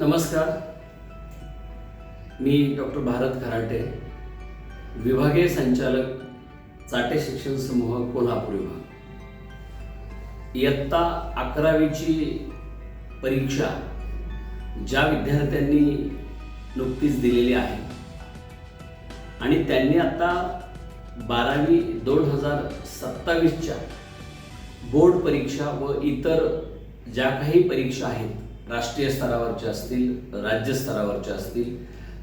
नमस्कार. मी डॉक्टर भारत खराटे, विभागीय संचालक, चाटे शिक्षण समूह, कोल्हापूर विभाग. इयत्ता 11वीची परीक्षा ज्या विद्यार्थ्यांनी नुकतीच दिलेली आहे आणि त्यांनी आता 12वी 2027च्या बोर्ड परीक्षा व इतर ज्या काही परीक्षा आहेत, राष्ट्रीय स्तरावरच्या असतील, राज्य स्तरावरच्या असतील,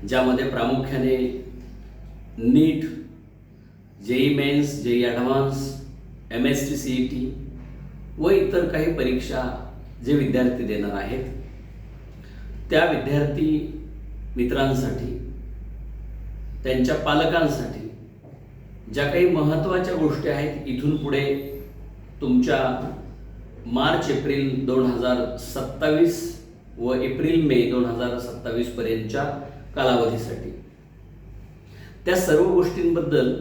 ज्यामध्ये प्रामुख्याने NEET, JEE Mains, JEE Advanced, MST CET व इतर काही परीक्षा जे विद्यार्थी देणार आहेत, त्या विद्यार्थी मित्रांसाठी, त्यांच्या पालकांसाठी ज्या काही महत्त्वाच्या गोष्टी आहेत, इथून पुढे तुमच्या मार्च-एप्रिल 2027 व एप्रिल-मे 2027 पर्यंतच्या कालावधीसाठी, त्या सर्व गोष्टींबद्दल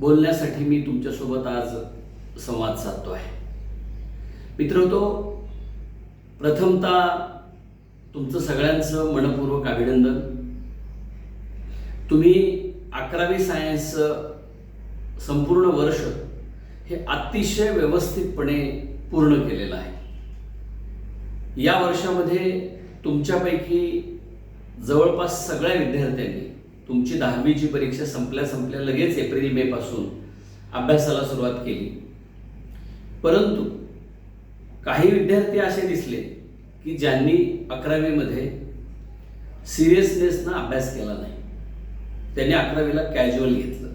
बोलण्यासाठी मी तुमच्यासोबत आज संवाद साधतो आहे. मित्रहो, प्रथमतः तुमचं सगळ्यांचं मनपूर्वक अभिनंदन. तुम्ही 11वी सायन्सचं संपूर्ण वर्ष हे अतिशय व्यवस्थितपणे पूर्ण केलेलं आहे. या वर्षामध्ये तुमच्यापैकी जवळपास सगळ्या विद्यार्थ्यांनी तुमची 10वीची परीक्षा संपल्या लगेच एप्रिल-मे पासून अभ्यासाला सुरुवात केली. परंतु काही विद्यार्थी असे दिसले की ज्यांनी 11वीमध्ये सिरियसनेसनं अभ्यास केला नाही. त्यांनी 11वीला कॅज्युअल घेतलं.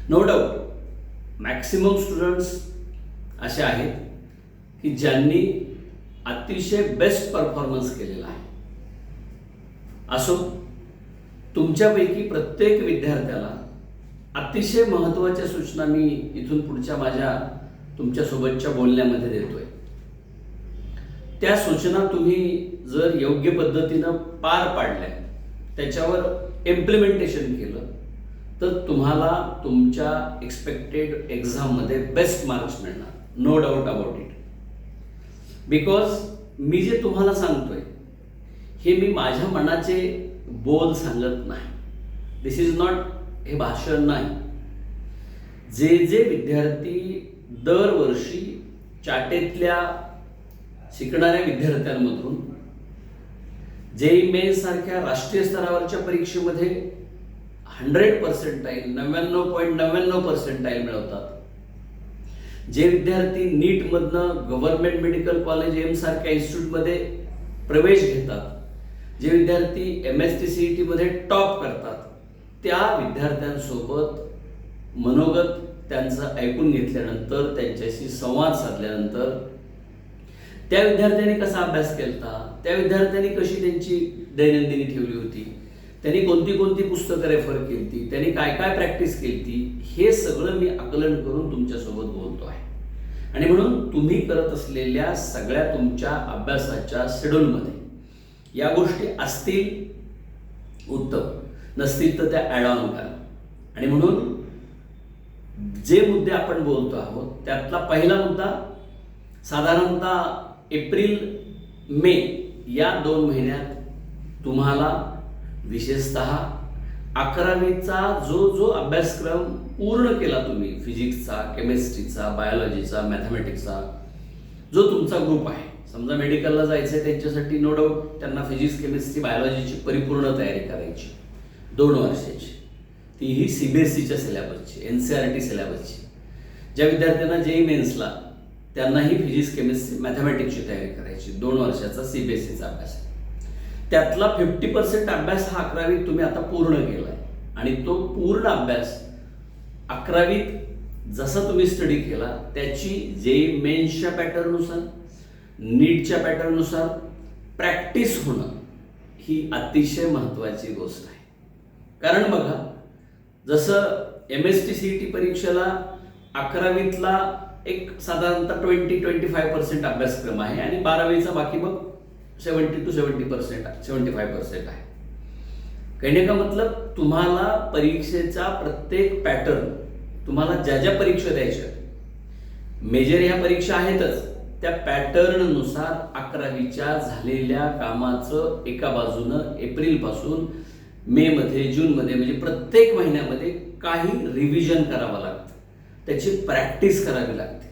नो डाऊट मॅक्सिमम स्टुडंट्स असे आहेत की ज्यांनी अतिशय बेस्ट परफॉर्मन्स केलेला आहे. असो, तुमच्यापैकी प्रत्येक विद्यार्थ्याला अतिशय महत्त्वाच्या सूचना मी इथून पुढच्या माझ्या तुमच्यासोबतच्या बोलण्यामध्ये देतोय. त्या सूचना तुम्ही जर योग्य पद्धतीनं पार पाडल्या, त्याच्यावर इम्प्लिमेंटेशन केलं, तर तुम्हाला तुमच्या एक्सपेक्टेड एक्झाममध्ये बेस्ट मार्क्स मिळणार. No doubt about it. Because मी जे तुम्हाला सांगतोय हे मी माझ्या मनाचे बोल सांगत नाही. दिस इज नॉट, हे भाषण नाही. जे विद्यार्थी दरवर्षी चाटेतल्या शिकणाऱ्या विद्यार्थ्यांमधून जेई मेन्स सारख्या राष्ट्रीय स्तरावरच्या परीक्षेमध्ये 100% 99.99% मिळवतात, जे विद्यार्थी नीटमधनं गव्हर्नमेंट मेडिकल कॉलेज एम्स सारख्या इन्स्टिट्यूटमध्ये प्रवेश घेतात, जे विद्यार्थी MST CET मध्ये टॉप करतात, त्या विद्यार्थ्यांसोबत मनोगत त्यांचं ऐकून घेतल्यानंतर, त्यांच्याशी संवाद साधल्यानंतर, त्या विद्यार्थ्यांनी कसा अभ्यास केला, त्या विद्यार्थ्यांनी कशी त्यांची दैनंदिनी ठेवली होती, त्यांनी कोणती पुस्तकं रेफर केली, त्यांनी काय प्रॅक्टिस केली, हे सगळं मी आकलन करून तुमच्यासोबत बोलतो आहे. आणि म्हणून तुम्ही करत असलेल्या सगळ्या तुमच्या अभ्यासाच्या शेड्यूलमध्ये या गोष्टी असतील उत्तम, नसतील तर त्या ॲड ऑन करा. आणि म्हणून जे मुद्दे आपण बोलतो आहोत त्यातला पहिला मुद्दा, साधारणतः एप्रिल-मे या 2 महिन्यात तुम्हाला विशेषतः 11वीचा जो अभ्यासक्रम पूर्ण केला तुम्ही, फिजिक्सचा, केमिस्ट्रीचा, बायोलॉजीचा, मॅथमॅटिक्सचा, जो तुमचा ग्रुप आहे, समजा मेडिकलला जायचं आहे त्यांच्यासाठी नो डाऊट त्यांना फिजिक्स, केमिस्ट्री, बायोलॉजीची परिपूर्ण तयारी करायची 2 वर्षाची, तीही CBSEच्या सिलेबसची, NCERT सिलेबसची. ज्या विद्यार्थ्यांना जेई मेन्सला, त्यांनाही फिजिक्स, केमिस्ट्री, मॅथमॅटिक्सची तयारी करायची 2 वर्षाचा CBSEचा अभ्यास. त्यातला 50% अभ्यास हा 11वीत तुम्ही आता पूर्ण केला आहे. आणि तो पूर्ण अभ्यास 11वीत जसा तुम्ही स्टडी केला त्याची जेई मेन्सच्या पॅटर्ननुसार, नीटच्या पॅटर्ननुसार प्रॅक्टिस होणं ही अतिशय महत्त्वाची गोष्ट आहे. कारण बघा, जसं MST CET परीक्षेला 11वीतला एक साधारणतः 20-25% अभ्यासक्रम आहे आणि 12वीचा बाकी मग 70 to 75% आहे. कहने का मतलब तुम्हाला परीक्षेचा प्रत्येक पॅटर्न, तुम्हाला ज्या परीक्षा द्यायच्या, मेजर ह्या परीक्षा आहेतच, त्या पॅटर्ननुसार 11वीच्या झालेल्या कामाचं एका बाजूनं एप्रिलपासून मे मध्ये, जूनमध्ये, म्हणजे प्रत्येक महिन्यामध्ये काही रिव्हिजन करावं लागतं, त्याची प्रॅक्टिस करावी लागते,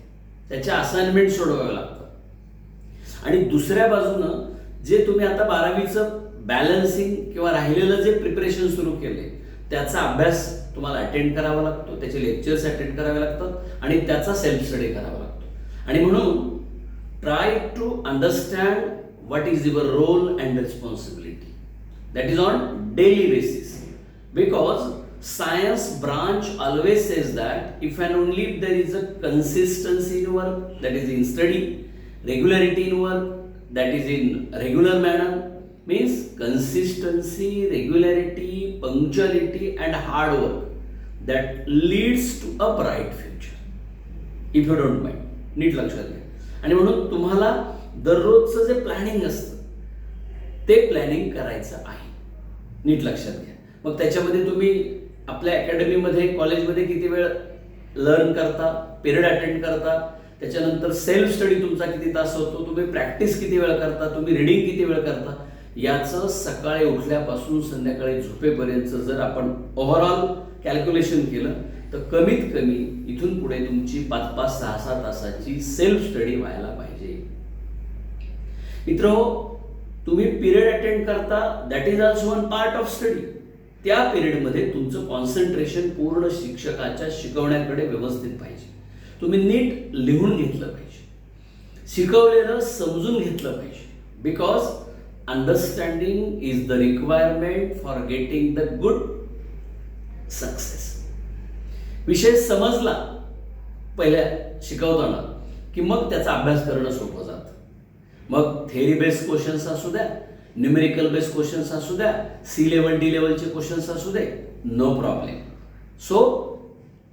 त्याच्या असाइनमेंट सोडवाव्या लागतात. आणि दुसऱ्या बाजूनं जे तुम्ही आता 12वीचं बॅलन्सिंग किंवा राहिलेलं जे प्रिपरेशन सुरू केले त्याचा अभ्यास तुम्हाला अटेंड करावा लागतो, त्याचे लेक्चर्स अटेंड करावे लागतात आणि त्याचा सेल्फ स्टडी करावा लागतो. आणि म्हणून try to understand what is your role and responsibility, that is on daily basis. Because science branch always says that if and only if there is a consistency in work, that is in study, regularity in work, that is in regular manner, means consistency, regularity, punctuality and hard work, that leads to a bright future. If you don't mind, नीट लक्षात घ्या. आणि म्हणून तुम्हाला दररोजचं जे planning असतं ते planning करायचं आहे, नीट लक्षात घ्या. मग त्याच्यामध्ये तुम्ही आपल्या अकॅडमीमध्ये, कॉलेजमध्ये किती वेळ लर्न करता, पिरियड अटेंड करता, त्याच्यानंतर सेल्फ स्टडी तुमचा किती तास होतो, तुम्ही प्रॅक्टिस किती वेळ करता, तुम्ही रिडिंग किती वेळ करता, याचं सकाळी उठल्यापासून संध्याकाळी झोपेपर्यंत जर आपण ओव्हरऑल कॅल्क्युलेशन केलं तर कमीत कमी इथून पुढे तुमची 5-5, 6-6 तासाची सेल्फ स्टडी व्हायला पाहिजे. मित्रांनो, तुम्ही पिरियड अटेंड करता, that is also one part of study. त्या पिरियडमध्ये तुमचं कॉन्सन्ट्रेशन पूर्ण शिक्षकाच्या शिकवण्याकडे व्यवस्थित पाहिजे. तुम्ही नीट लिहून घेतलं पाहिजे, शिकवलेलं समजून घेतलं पाहिजे. Because understanding is the requirement for getting the good success. विषय समजला पहिल्या शिकवताना की मग त्याचा अभ्यास करणं सोपं जातं. मग थेअरी बेस्ड क्वेश्चन्स असू द्या, न्यूमेरिकल बेस्ड क्वेश्चन्स असू द्या, C लेवल D लेवलचे क्वेश्चन्स असू दे, no problem. So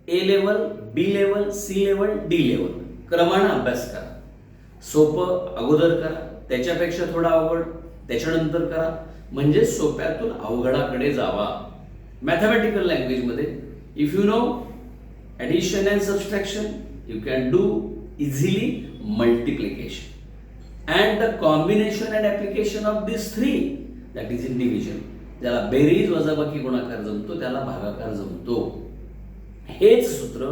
A level, B level, C level, D level क्रमानं अभ्यास करा. सोपं अगोदर करा, त्याच्यापेक्षा थोडा अवघड त्याच्यानंतर करा, म्हणजे सोप्यातून अवघडाकडे जावा. मॅथमॅटिकल लँग्वेजमध्ये if you know addition and subtraction, you can do easily multiplication. And the combination and application of these three, that is in division. ज्याला बेरीज, वजाबाकी, गुणाकार जमतो त्याला भागाकार जमतो. हेच सूत्र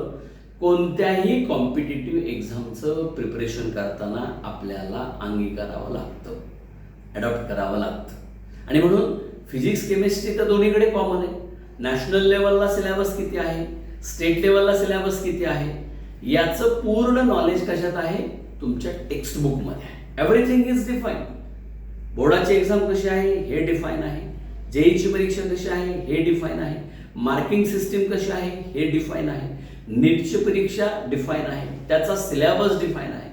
कोणत्याही कॉम्पिटिटिव्ह एक्झामचं प्रिपरेशन करताना आपल्याला अंगीकारावं लागतं, अडॉप्ट करावं लागतं. आणि म्हणून फिजिक्स, केमिस्ट्री तर दोन्हीकडे कॉमन आहे. नॅशनल लेवलला सिलेबस किती आहे, स्टेट लेवलला सिलेबस किती आहे, याचं पूर्ण नॉलेज कशात आहे, तुमच्या टेक्स्ट बुकमध्ये आहे. Everything is define. बोर्डाची एक्झाम कशी आहे हे डिफाईन आहे, जेईची परीक्षा कशी आहे हे डिफाईन आहे, मार्किंग सिस्टीम कशी आहे हे डिफाईन आहे, नीटची परीक्षा डिफाईन आहे, त्याचा सिलेबस डिफाईन आहे.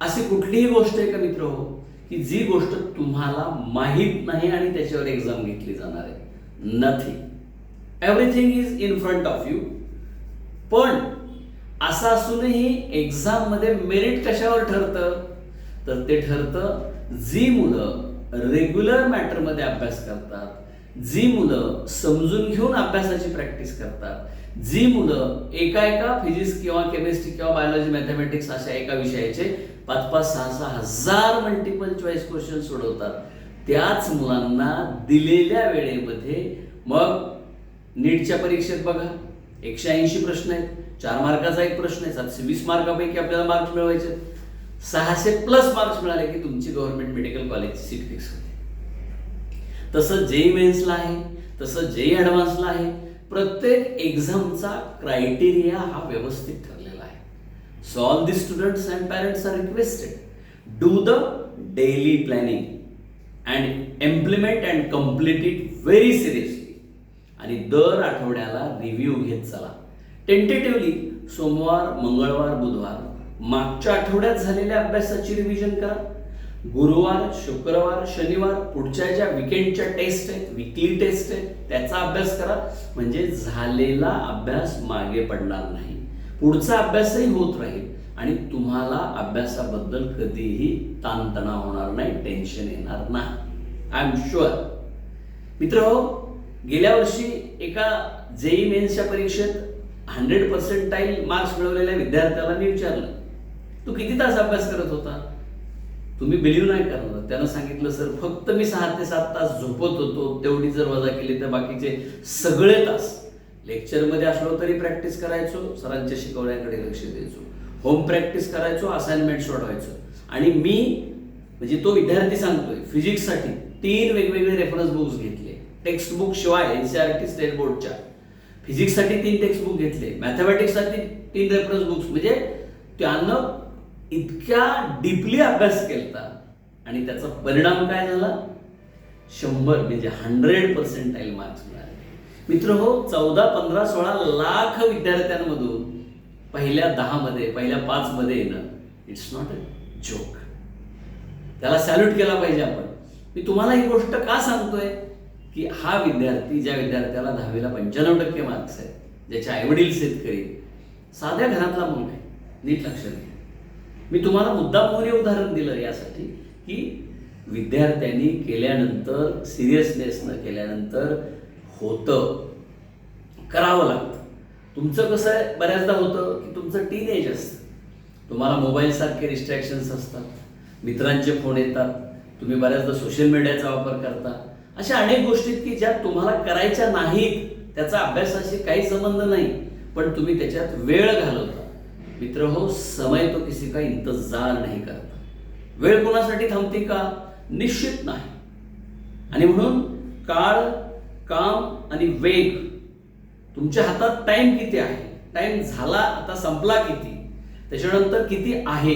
अशी कुठलीही गोष्ट आहे का मित्र हो की जी गोष्ट तुम्हाला माहीत नाही आणि त्याच्यावर एक्झाम घेतली जाणार आहे? Nothing. Everything is in front of you. पण असं असूनही एक्झाममध्ये मेरिट कशावर ठरतं? तर ते ठरतं जी मुलं रेग्युलर मॅटरमध्ये अभ्यास करतात, जी मुलं समजून घेऊन अभ्यासाची प्रॅक्टिस करतात, जी मुलं एका फिजिक्स किंवा केमिस्ट्री किंवा बायोलॉजी, मॅथमॅटिक्स अशा एका विषयाचे 5-5, 6-6 हजार मल्टिपल चॉईस क्वेश्चन सोडवतात, त्याच मुलांना दिलेल्या वेळेमध्ये, मग नीटच्या परीक्षेत बघा 180 प्रश्न आहेत, 4 मार्काचा एक प्रश्न आहे, 720 मार्कापैकी आपल्याला मार्क्स मिळवायचे, 600+ मार्क्स मिळाले की तुमची गव्हर्नमेंट मेडिकल कॉलेजची सीट फिक्स होते. तसं जेई मेन्सला आहे, तसं जेई ॲडव्हान्सला आहे. प्रत्येक एक्झामचा क्रायटेरिया हा व्यवस्थित ठरलेला आहे. So all the students and parents are requested, do the daily planning and implement and complete it very seriously. आणि दर आठवड्याला रिव्ह्यू घेत चला. टेंटेटिव्हली सोमवार, मंगळवार, बुधवार मागच्या आठवड्यात झालेल्या अभ्यासाची रिव्हिजन करा. गुरुवार, शुक्रवार, शनिवार पुढच्या ज्या विकेंडच्या टेस्ट आहेत, विकली टेस्ट आहेत, त्याचा अभ्यास करा. म्हणजे झालेला अभ्यास मागे पडणार नाही, पुढचा अभ्यासही होत राहील आणि तुम्हाला अभ्यासाबद्दल कधीही ताणतणाव होणार नाही, टेन्शन येणार नाही. I am sure. मित्रहो, गेल्या वर्षी एका जेई मेन्सच्या परीक्षेत 100% मार्क्स मिळवलेल्या विद्यार्थ्याला मी विचारलं तू किती तास अभ्यास करत होता? तुम्ही बिलीव्ह नाही करणार. त्यानं सांगितलं सर फक्त मी 6 ते 7 तास झोपत होतो, तेवढी जर वजा केली तर बाकीचे सगळे तास लेक्चरमध्ये असलो तरी प्रॅक्टिस करायचो, सरांच्या शिकवण्याकडे लक्ष द्यायचो, होम प्रॅक्टिस करायचो, असाइनमेंट सोडवायचो. आणि मी म्हणजे तो विद्यार्थी सांगतोय फिजिक्ससाठी 3 वेगवेगळे रेफरन्स बुक्स घेतले, टेक्स्ट बुक शिवाय NCERT स्टेट बोर्डच्या. फिजिक्ससाठी 3 टेक्स्ट बुक घेतले, मॅथमॅटिक्ससाठी 3 रेफरन्स बुक्स. म्हणजे त्यानं इतक्या डीपली अभ्यास केला आणि त्याचा परिणाम काय झाला? 100 म्हणजे 100% मार्क्स मिळाले. मित्र हो, 14, 15, 16 लाख विद्यार्थ्यांमधून पहिल्या 10 मध्ये, पहिल्या 5 मध्ये येणं इट्स नॉट अ जोक. त्याला सॅल्यूट केला पाहिजे आपण. मी तुम्हाला ही गोष्ट का सांगतोय की हा विद्यार्थी, ज्या विद्यार्थ्याला 10वीला 95% मार्क्स आहेत, ज्याचे आईवडील शेतकरी, साध्या घरातला मुलगा आहे, नीट लक्षात घ्या. मी तुम्हाला मुद्दाम हे उदाहरण दिलं यासाठी की विद्यार्थ्यांनी केल्यानंतर, सिरियसनेस न केल्यानंतर होतं, करावं लागतं. तुमचं कसं आहे, बऱ्याचदा होतं की तुमचं टीनएज असतं, तुम्हाला मोबाईलसारखे डिस्ट्रॅक्शन्स असतात, मित्रांचे फोन येतात, तुम्ही बऱ्याचदा सोशल मीडियाचा वापर करता. अशा अनेक गोष्टी की ज्या तुम्हाला करायच्या नाहीत, त्याचा अभ्यासाशी काही संबंध नाही, पण तुम्ही त्याच्यात वेळ घालवता. मित्र हो, समय तो किसी का इंतजार नहीं करता. वेळ कोणासाठी थांबते का? निश्चित नाही. आणि म्हणून काळ, काम आणि वेग, तुमच्या हातात टाइम किती आहे, टाइम झाला आता संपला किती, त्याच्यानंतर किती आहे,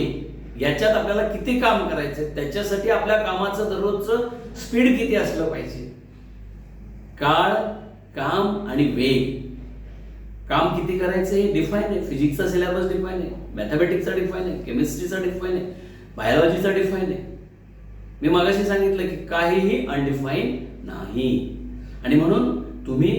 याच्यात आपल्याला किती काम करायचं, त्याच्यासाठी आपल्या कामाचं दररोजचं स्पीड किती असलं पाहिजे. काळ, काम आणि वेग. काम किती करायचं हे डिफाईन आहे, फिजिक्सचा सिलेबस डिफाईन आहे, मॅथमॅटिक्सचा डिफाईन आहे, केमिस्ट्रीचा डिफाईन आहे, बायोलॉजीचा डिफाईन आहे. मी मागाशी सांगितलं की काहीही अनडिफाईन नाही. आणि म्हणून तुम्ही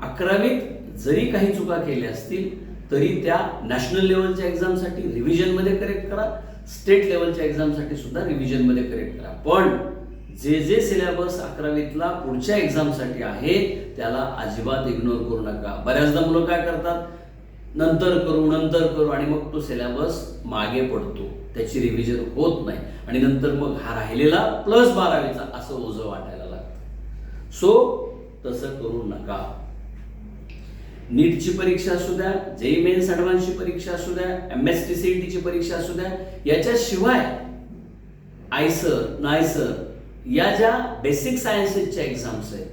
11वीत जरी काही चुका केल्या असतील तरी त्या नॅशनल लेवलच्या एक्झामसाठी रिव्हिजनमध्ये करेक्ट करा, स्टेट लेवलच्या एक्झामसाठी सुद्धा रिव्हिजनमध्ये करेक्ट करा. पण जे सिलेबस 11वीतला पुढच्या एक्झामसाठी आहे त्याला अजिबात इग्नोर करू नका. बऱ्याचदा मुलं काय करतात, नंतर करू आणि मग तो सिलेबस मागे पडतो, त्याची रिव्हिजन होत नाही आणि नंतर मग हा राहिलेला प्लस 12वीचा असं ओझं वाटायला लागतं. सो तसं करू नका. नीटची परीक्षा असू द्या, जेईई मेन्स ॲडव्हान्सची परीक्षा असू द्या, MSTCETची परीक्षा असू द्या, याच्याशिवाय आयसर, नायसर या ज्या बेसिक सायन्सेसच्या एक्झाम्स आहेत,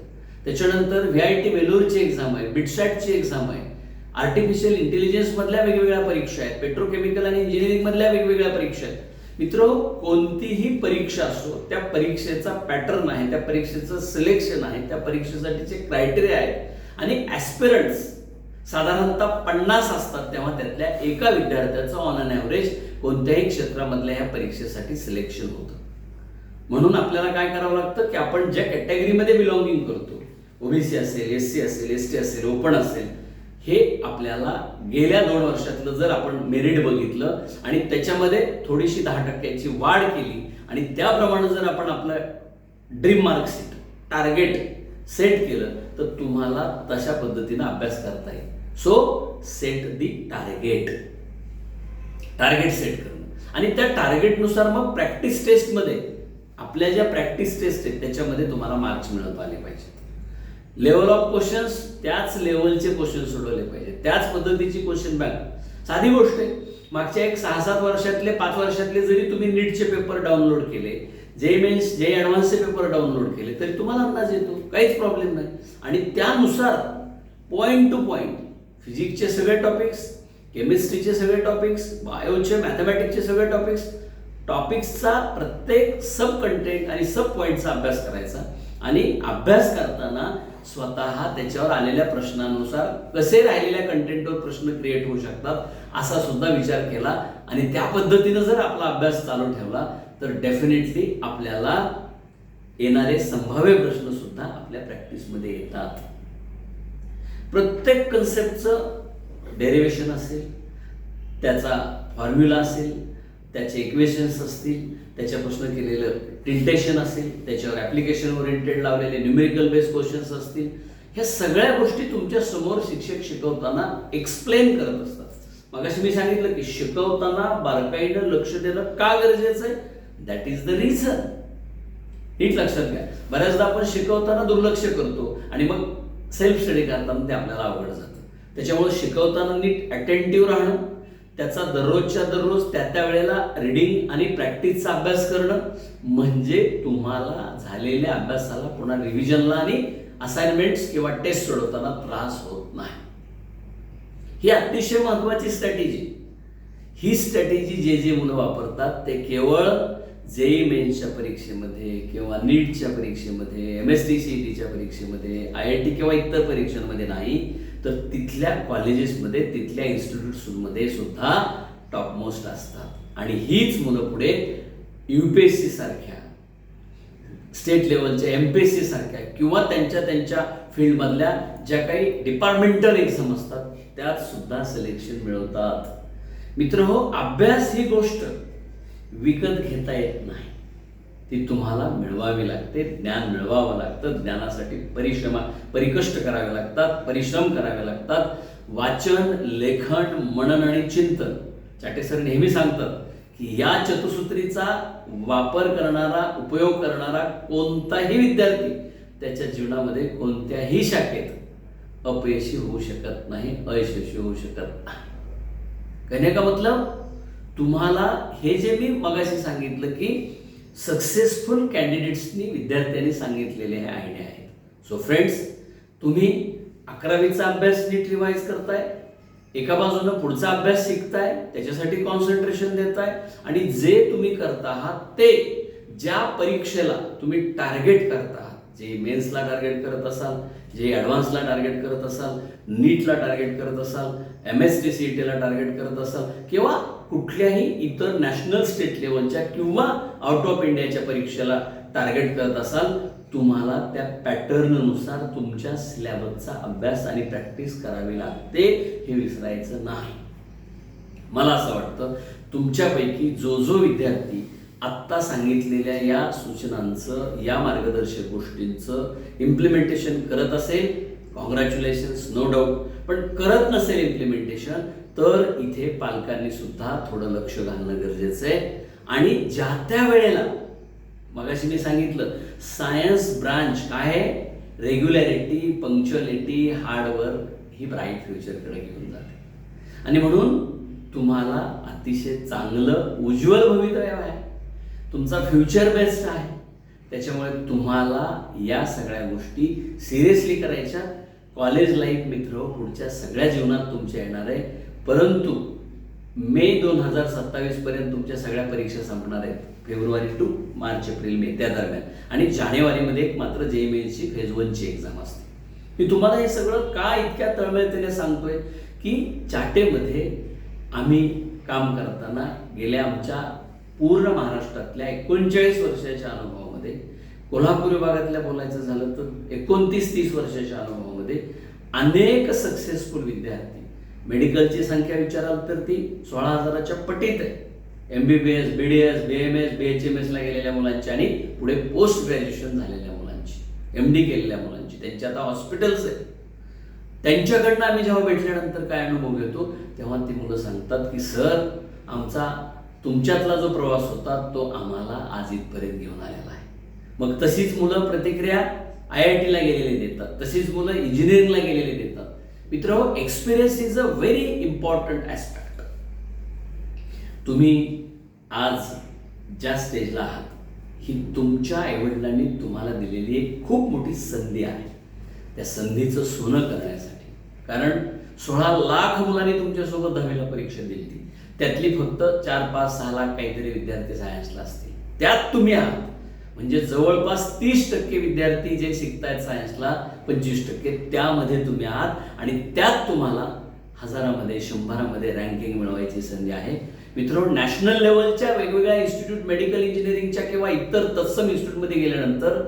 त्याच्यानंतर VIT वेलोरची एक्झाम आहे, बिटसॅटची एक्झाम आहे, आर्टिफिशियल इंटेलिजन्स मधल्या वेगवेगळ्या परीक्षा आहेत, पेट्रोकेमिकल आणि इंजिनिअरिंग मधल्या वेगवेगळ्या परीक्षा आहेत. मित्र, कोणतीही परीक्षा असो, त्या परीक्षेचा पॅटर्न आहे, त्या परीक्षेचं सिलेक्शन आहे, त्या परीक्षेसाठीचे क्रायटेरिया आहेत आणि ॲस्पिरंट्स साधारणतः 50 असतात, तेव्हा त्यातल्या एका विद्यार्थ्याचं ऑन अन ॲव्हरेज कोणत्याही क्षेत्रामधल्या ह्या परीक्षेसाठी सिलेक्शन होतं. म्हणून आपल्याला काय करावं लागतं की आपण ज्या कॅटेगरीमध्ये बिलॉंगिंग करतो, OBC असेल, SC असेल, ST असेल, ओपन असेल, हे आपल्याला गेल्या 2 वर्षातलं जर आपण मेरिट बघितलं आणि त्याच्यामध्ये थोडीशी 10% वाढ केली आणि त्याप्रमाणे जर आपण आपलं ड्रीम मार्कशीट, टार्गेट सेट केलं तर तुम्हाला तशा पद्धतीने अभ्यास करता येईल. सो सेट दी टार्गेट. टार्गेट सेट करणं आणि त्या टार्गेटनुसार मग प्रॅक्टिस टेस्टमध्ये, आपल्या ज्या प्रॅक्टिस टेस्ट आहेत त्याच्यामध्ये तुम्हाला मार्क्स मिळत आले पाहिजेत. लेवल ऑफ क्वेश्चन्स, त्याच लेवलचे क्वेश्चन सोडवले पाहिजे, त्याच पद्धतीची क्वेश्चन बँक. साधी गोष्ट आहे, मागच्या एक 6-7 वर्षातले, 5 वर्षातले जरी तुम्ही नीटचे पेपर डाउनलोड केले, जेईई मेन्स, जेईई ॲडव्हान्सचे पेपर डाउनलोड केले तरी तुम्हाला अंदाज येतो, काहीच प्रॉब्लेम नाही. आणि त्यानुसार पॉईंट टू पॉईंट फिजिक्सचे सगळे टॉपिक्स, केमिस्ट्रीचे सगळे टॉपिक्स, बायोचे, मॅथमॅटिक्सचे सगळे टॉपिक्सचा प्रत्येक सब कंटेंट आणि सब पॉईंटचा अभ्यास करायचा आणि अभ्यास करताना स्वतः त्याच्यावर आलेल्या प्रश्नानुसार कसे राहिलेल्या कंटेंटवर प्रश्न क्रिएट होऊ शकतात असा सुद्धा विचार केला आणि त्या पद्धतीनं जर आपला अभ्यास चालू ठेवला तर डेफिनेटली आपल्याला येणारे संभाव्य प्रश्न सुद्धा आपल्या प्रॅक्टिसमध्ये येतात. प्रत्येक कन्सेप्टचं डेरिव्हेशन असेल, त्याचा फॉर्म्युला असेल, त्याचे इक्वेशन्स असतील, त्याच्यापासून केलेलं टिल्टेशन असेल, त्याच्यावर ॲप्लिकेशन ओरिएंटेड लावलेले न्यूमेरिकल बेस्ड क्वेश्चन्स असतील, ह्या सगळ्या गोष्टी तुमच्या समोर शिक्षक शिकवताना एक्सप्लेन करत असतात. मगाशी मी सांगितलं की शिकवताना बारकाईनं लक्ष देणं का गरजेचं आहे, दॅट इज द रिझन. नीट लक्षात घ्या. बऱ्याचदा आपण शिकवताना दुर्लक्ष करतो आणि मग सेल्फ स्टडी करताना ते आपल्याला अवघड जातं. त्याच्यामुळे शिकवताना नीट अटेंटिव्ह राहणं, त्याचा दररोजच्या दररोज त्या वेळेला रिडिंग आणि प्रॅक्टिसचा अभ्यास करणं, म्हणजे तुम्हाला झालेल्या अभ्यासाला पुन्हा रिव्हिजनला आणि असाइनमेंट्स किंवा टेस्ट सोडवताना त्रास होत नाही. ही अतिशय महत्वाची स्ट्रॅटेजी. ही स्ट्रॅटेजी जे मुलं वापरतात ते केवळ जेईई मेन्सच्या परीक्षेमध्ये किंवा नीटच्या परीक्षेमध्ये, MSTCETच्या परीक्षेमध्ये, IIT किंवा इतर परीक्षांमध्ये नाही, तर तिथल्या कॉलेजेसमध्ये, तिथल्या इन्स्टिट्यूट्समध्ये सुद्धा टॉपमोस्ट असतात. आणि हीच मुलं पुढे UPSC सारख्या, स्टेट लेवलच्या MPSC सारख्या किंवा त्यांच्या फील्डमधल्या ज्या काही डिपार्टमेंटल एक्झाम असतात त्यात सुद्धा सिलेक्शन मिळवतात. मित्रहो, अभ्यास ही गोष्ट विकत घेता येत नाही, ती तुम्हाला मिळवावी लागते. ज्ञान मिळवावं लागतं. ज्ञानासाठी परिकष्ट करावे लागतात, परिश्रम करावे लागतात. वाचन, लेखन, मनन आणि चिंतन. चाटे सर नेहमी सांगतात की या चतुसूत्रीचा वापर करणारा, उपयोग करणारा कोणताही विद्यार्थी त्याच्या जीवनामध्ये कोणत्याही शाखेत अपयशी होऊ शकत नाही, अयशस्वी होऊ शकत नाही. कहने का मतलब, तुम्हाला हे जे मी मगाशी सांगितलं की सक्सेसफुल कॅन्डिडेट्सनी, विद्यार्थ्यांनी सांगितलेले हे आयडिया आहेत. सो फ्रेंड्स, तुम्ही 11वीचा अभ्यास नीट रिवाइज करताय, एका बाजूनं पुढचा अभ्यास शिकताय, त्याच्यासाठी कॉन्सन्ट्रेशन देताय, आणि जे तुम्ही करता आहात ते ज्या परीक्षेला तुम्ही टार्गेट करता आहात, जे मेन्सला टार्गेट करत असाल, जे ॲडव्हान्सला टार्गेट करत असाल, नीटला टार्गेट करत असाल, MSTCETला टार्गेट करत असाल, किंवा कुठल्याही इतर नॅशनल, स्टेट लेवलच्या किंवा आउट ऑफ इंडियाच्या परीक्षेला टार्गेट करत असाल, तुम्हाला त्या पॅटर्ननुसार तुमच्या सिलेबसचा अभ्यास आणि प्रॅक्टिस करावी लागते, हे विसरायचं नाही. मला असं वाटतं तुमच्यापैकी जो विद्यार्थी आत्ता सांगितलेल्या या सूचनांचं, या मार्गदर्शक गोष्टींचं इम्प्लिमेंटेशन करत असेल, कॉंग्रॅच्युलेशन्स, नो डाऊट. पण करत नसेल इम्प्लिमेंटेशन, तर इथे पालकांनी सुद्धा थोडं लक्ष घालणं गरजेचं आहे. आणि ज्या त्या वेळेला, मगाशी मी सांगितलं, सायन्स ब्रांच काय आहे, रेग्युलॅरिटी, पंक्च्युअलिटी, हार्डवर्क ही ब्राईट फ्युचरकडे घेऊन जाते. आणि म्हणून तुम्हाला अतिशय चांगलं उज्ज्वल भवितव्य आहे, तुमचा फ्युचर बेस्ट आहे. त्याच्यामुळे तुम्हाला या सगळ्या गोष्टी सिरियसली करायच्या. कॉलेज लाईफ मित्र पुढच्या सगळ्या जीवनात तुमच्या येणार आहे, परंतु मे 2027 पर्यंत तुमच्या सगळ्या परीक्षा संपणार आहेत. फेब्रुवारी टू मार्च, एप्रिल, मे त्या दरम्यान. आणि जानेवारीमध्ये एक मात्र जेईई मेन्सची फेज 1ची एक्झाम असते. मी तुम्हाला हे सगळं का इतक्या तळमळीने सांगतोय की चाटेमध्ये आम्ही काम करताना गेल्या आमच्या पूर्ण महाराष्ट्रातल्या 39 वर्षाच्या अनुभवामध्ये, कोल्हापूर विभागातल्या बोलायचं झालं तर 29-30 वर्षाच्या अनुभवामध्ये अनेक सक्सेसफुल विद्यार्थी, मेडिकलची संख्या विचाराल तर ती 16,000च्या पटीत आहे. MBBS, BDS, BMS, BHMS ला गेलेल्या मुलांची आणि पुढे पोस्ट ग्रॅज्युएशन झालेल्या मुलांची, MD केलेल्या मुलांची, त्यांच्या आता हॉस्पिटल्स आहेत. त्यांच्याकडनं आम्ही जेव्हा भेटल्यानंतर काय अनुभव घेतो, तेव्हा ती मुलं सांगतात की सर, आमचा तुमच्यातला जो प्रवास होता तो आम्हाला आज इथपर्यंत घेऊन आलेला आहे. मग तशीच मुलं प्रतिक्रिया IITला गेलेले देतात, तशीच मुलं इंजिनिअरिंगला गेलेले देतात. मित्रांनो, experience is a very important aspect. तुम्ही आज ज्या स्टेजला आहात, ही तुमच्या आईवडिलांनी तुम्हाला दिलेली एक खूप मोठी संधी आहे, त्या संधीचं सोनं करण्यासाठी. कारण 16 लाख मुलांनी तुमच्यासोबत 10वीला परीक्षा दिली, त्यातली फक्त 4-5-6 लाख काहीतरी विद्यार्थी सायन्सला असतील, त्यात तुम्ही आहात. म्हणजे जवळपास 30% विद्यार्थी जे शिकतायत सायन्सला, 25% त्यामध्ये तुम्ही आहात. आणि त्यात तुम्हाला हजारामध्ये, 100मध्ये रँकिंग मिळवायची संधी आहे. मित्रांनो, नॅशनल लेवलच्या वेगवेगळ्या इन्स्टिट्यूट, मेडिकल इंजिनिअरिंगच्या किंवा इतर तत्सम इन्स्टिट्यूटमध्ये गेल्यानंतर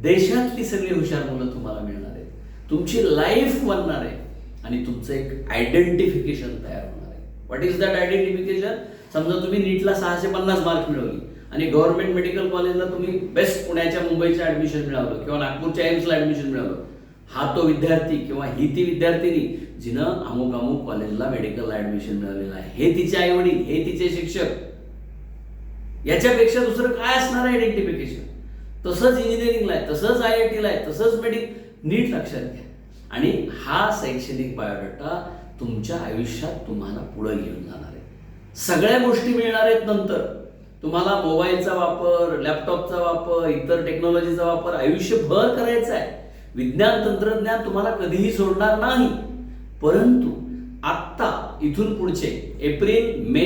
देशातली सगळी हुशार मुलं तुम्हाला मिळणार आहेत. तुमची लाईफ बनणार आहे आणि तुमचं एक आयडेंटिफिकेशन तयार होणार आहे. What is that identification? समजा तुम्ही नीटला 650 मार्क मिळवली आणि गव्हर्नमेंट मेडिकल कॉलेजला तुम्ही बेस्ट पुण्याच्या, मुंबईच्या ॲडमिशन मिळवलं किंवा नागपूरच्या एम्सला ॲडमिशन मिळवलं, हा तो विद्यार्थी किंवा ही ती विद्यार्थिनी जिनं अमुक अमुक कॉलेजला मेडिकलला ऍडमिशन मिळवलेलं आहे, हे तिचे आई वडील, हे तिचे शिक्षक, याच्यापेक्षा दुसरं काय असणार आहे आयडेंटिफिकेशन. तसंच इंजिनिअरिंगला आहे, तसंच IIT ला आहे, तसंच नीट लक्षात घ्या. आणि हा शैक्षणिक बायोडाटा तुमच्या आयुष्यात तुम्हाला पुढे घेऊन जाणार आहे. सगळ्या गोष्टी मिळणार आहेत नंतर. तुम्हाला मोबाईलचा वापर, लॅपटॉपचा वापर, इतर टेक्नॉलॉजीचा वापर आयुष्यभर करायचा आहे. विज्ञान तंत्रज्ञान तुम्हाला कधीही सोडणार नाही. परंतु आत्ता इथून पुढचे एप्रिल, मे,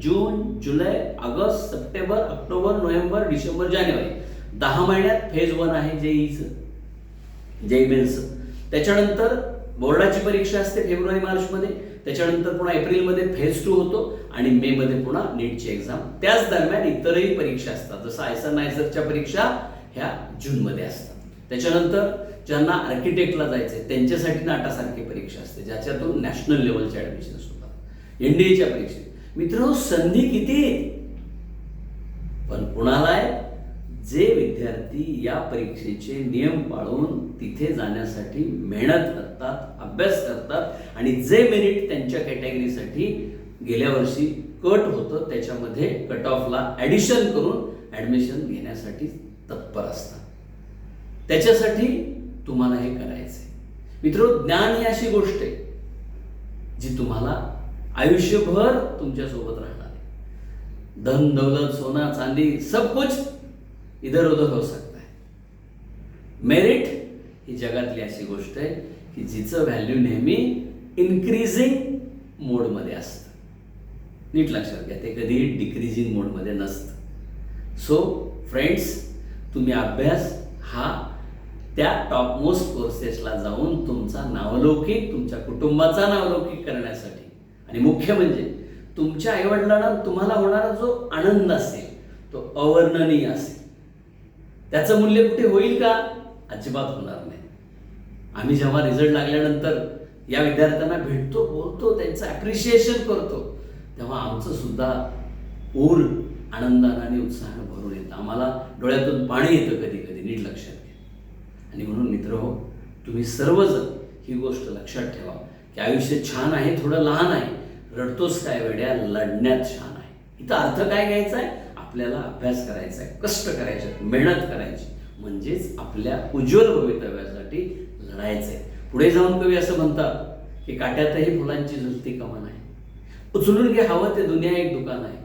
जून, जुलै, August, September, October, November, December, जानेवारी 10 महिन्यात फेज 1 आहे जेई मेन्सचं. त्याच्यानंतर बोर्डाची परीक्षा असते फेब्रुवारी मार्चमध्ये. त्याच्यानंतर पुन्हा एप्रिलमध्ये फेज 2 होतो आणि मे मध्ये पुन्हा नीटची एक्झाम. त्याच दरम्यान इतरही परीक्षा असतात, जसं आयसर परीक्षा ह्या जूनमध्ये असतात. त्याच्यानंतर ज्यांना आर्किटेक्टला जायचंय त्यांच्यासाठी नाटासारखी परीक्षा असते, ज्याच्यातून नॅशनल लेवलच्या ऍडमिशन होतात. NDAच्या परीक्षेत मित्र संधी किती आहेत, पण कुणाला आहे? जे विद्यार्थी या परीक्षेचे नियम पाळून तिथे जाण्यासाठी मेहनत करतात, अभ्यास करतात आणि जे मेरिट त्यांच्या कॅटेगरीसाठी गेल्या वर्षी कट होतं त्याच्यामध्ये कट ऑफला ऍडिशन करून ऍडमिशन घेण्यासाठी तत्पर असतात. त्याच्यासाठी तुम्हाला हे करायचंय. मित्र, ज्ञान ही अशी गोष्ट आहे जी तुम्हाला आयुष्यभर तुमच्या सोबत राहणार आहे. धन दौलत, सोना चांदी सब कुछ इधर उधर हो सकता है. मेरिट ही जगातली अशी गोष्ट आहे की जिचं व्हॅल्यू नेहमी इन्क्रीजिंग मोडमध्ये असतं. नीट लक्षात घ्या, ते कधीही डिक्रीजिंग मोडमध्ये नसतं. सो फ्रेंड्स, तुम्ही अभ्यास हा त्या टॉपमोस्ट कोर्सेसला जाऊन तुमचा नावलौकिक, तुमच्या कुटुंबाचा नावलौकिक करण्यासाठी आणि मुख्य म्हणजे तुमच्या आईवडिलांना तुम्हाला होणारा जो आनंद असेल तो अवर्णनीय असेल. त्याचं मूल्य कुठे होईल का? अजिबात होणार नाही. आम्ही जेव्हा रिझल्ट लागल्यानंतर या विद्यार्थ्यांना भेटतो, बोलतो, त्यांचं ॲप्रिशिएशन करतो, तेव्हा आमचं सुद्धा ऊर आनंदाने आणि उत्साहाने भरून येतं. आम्हाला डोळ्यातून पाणी येतं कधी कधी. नीट लक्षात घ्या. आणि म्हणून मित्रहो, तुम्ही सर्वजण ही गोष्ट लक्षात ठेवा की आयुष्य छान आहे, थोडं लहान आहे, रडतोस काय वेड्या, लढण्यात छान आहे. इथं अर्थ काय घ्यायचा आहे? आपल्याला अभ्यास करायचा आहे, कष्ट करायचे, मेहनत करायची, म्हणजेच आपल्या उज्ज्वल भवितव्यासाठी लढायचं आहे. पुढे जाऊन कवी असं म्हणतात की काट्यातही फुलांची झुलती कमान आहे, उचलून घे हवं ते दुनिया एक दुकान आहे.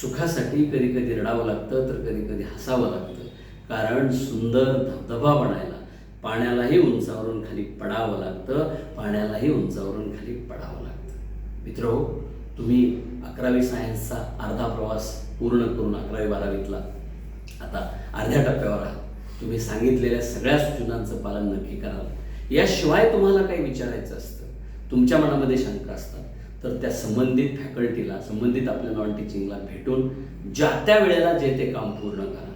सुखासाठी कधी कधी रडावं लागतं, तर कधी कधी हसावं लागतं. कारण सुंदर धबधबा बनायला पाण्यालाही उंचावरून खाली पडावं लागतं, पाण्यालाही उंचावरून खाली पडावं लागतं. मित्रहो, तुम्ही 11वी सायन्सचा अर्धा प्रवास पूर्ण करून 11वी-12वीतला आता अर्ध्या टप्प्यावर आहात. तुम्ही सांगितलेल्या सगळ्या सूचनांचं पालन नक्की कराल. याशिवाय तुम्हाला काही विचारायचं असतं, तुमच्या मनामध्ये शंका असतात, तर त्या संबंधित फॅकल्टीला, संबंधित आपल्या नॉन टीचिंगला भेटून ज्या त्या वेळेला जे ते काम पूर्ण करा.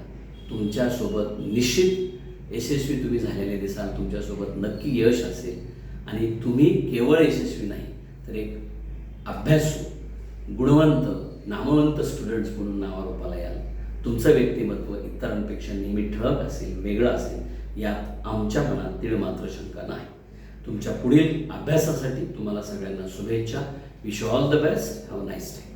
तुमच्यासोबत निश्चित यशस्वी तुम्ही झालेले दिसाल. तुमच्यासोबत नक्की यश असेल आणि तुम्ही केवळ यशस्वी नाही तर एक अभ्यासू, गुणवंत, नामवंत स्टुडंट्स म्हणून नावारूपाला याल. तुमचं व्यक्तिमत्व इतरांपेक्षा नेहमी ठळक असेल, वेगळं असेल, यात आमच्या मनात तीळ मात्र शंका नाही. तुमच्या पुढील अभ्यासासाठी तुम्हाला सगळ्यांना शुभेच्छा. Wish you all the best. Have a nice day.